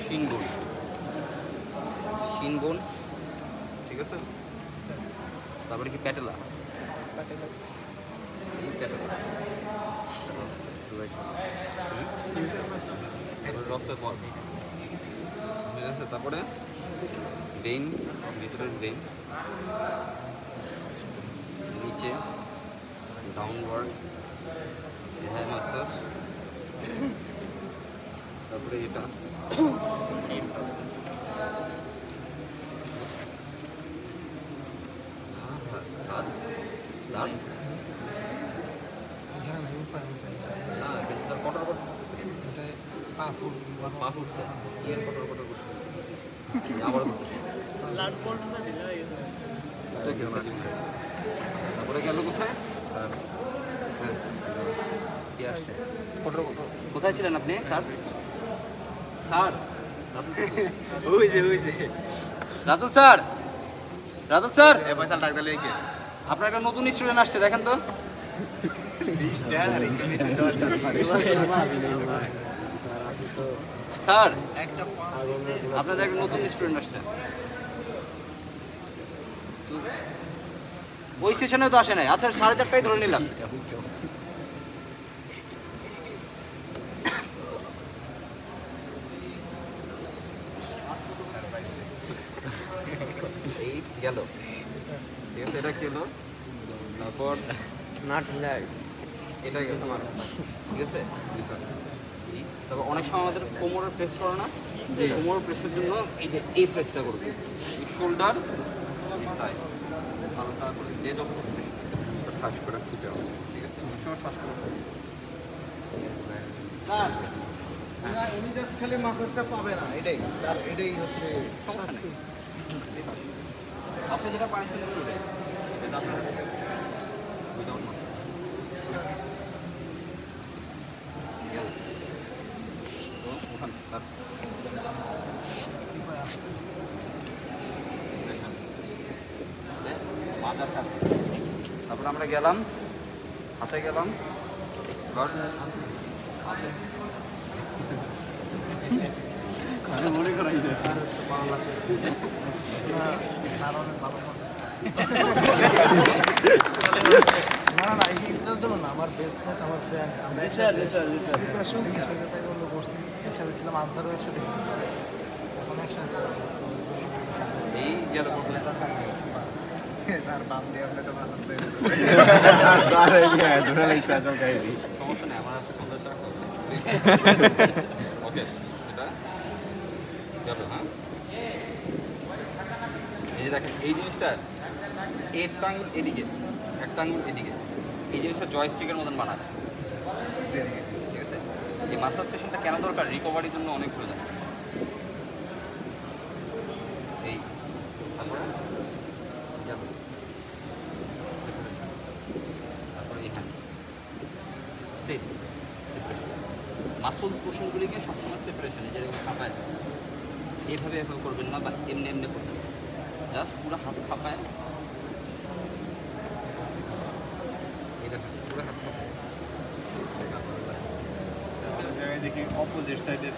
শিনবোন, শিনবোন, ঠিক আছে। তারপরে কি প্যাটেলা, এই প্যাটেলা, রক্ত কল, ঠিক আছে। তারপরে ব্রেইন, ভিতরের ব্রেইন, নিচে ডাউনওয়ার্ড, হ্যাঁ মাসাজ। তারপরে এটা তারপরে গেল কোথায়? কোথায় ছিলেন আপনি sir? Sir Ratul sir, Ratul sir, আপনার একটা নতুন স্টুডেন্ট আসছে, দেখেন তো। স্যার আপনাদের একটা নতুন স্টুডেন্ট আসছে, ওই সেশনে তো আসে নাই। আচ্ছা 4:30টায় ধরে নিলাম। এই গেল, ঠিক আছে। এটা ছিল, তারপর এটা গেল আমার, ঠিক আছে। তারপর অনেক সময় আমাদের কোমরের প্রেস করে না, কোমর প্রেসের জন্য এই যে এই প্রেসটা করবে, এই শোল্ডার, হালকা করে যে যত শ্বাস করে খুঁজে হবে, ঠিক আছে। অনেক সময় শ্বাস করে উনি জাস্ট খালি মাসাজটা পাবে না, এটাই হচ্ছে শাস্তি। আপনি যেটা পানিশমেন্ট করবে এটা আপনার উইদাউট মাসাজ। তারপর আমরা গেলাম হাতে, গেলাম মনে করাই না এইটার জন্য না, আমার বেস্ট ফ্রেন্ড, আমার ফ্রেন্ড, আমরা একসাথে ছিলাম, আনসারও একসাথে, এখন একসাথে। এই গেল স্যার বাম দিয়ে আপনি তো ভালো সমস্যা নেই, আমার আছে সন্ধ্যা সময়। ওকে, এটা গেল। হ্যাঁ, এই যে দেখেন এই জিনিসটা, একটা আঙুল এদিকে, একটা আঙুল এদিকে, এই জিনিসটা জয়স্টিকের মতন বানায়, ঠিক আছে। এই মাসাজ সেশনটা কেন দরকার? রিকভারির জন্য অনেক প্রয়োজন। এই তারপরে গেল, তারপরে এই হ্যান্ড সেট, সেপারেশন মাসল পোর্শনগুলিকে সবসময় সেপারেশনে, যেরকম খাপায় এইভাবে এভাবে করবেন না, বা এমনি এমনি করবেন, জাস্ট পুরো হাত খাপায়, এই দেখেন পুরো হাত খাপায়। দেখি অপোজিট সাইডে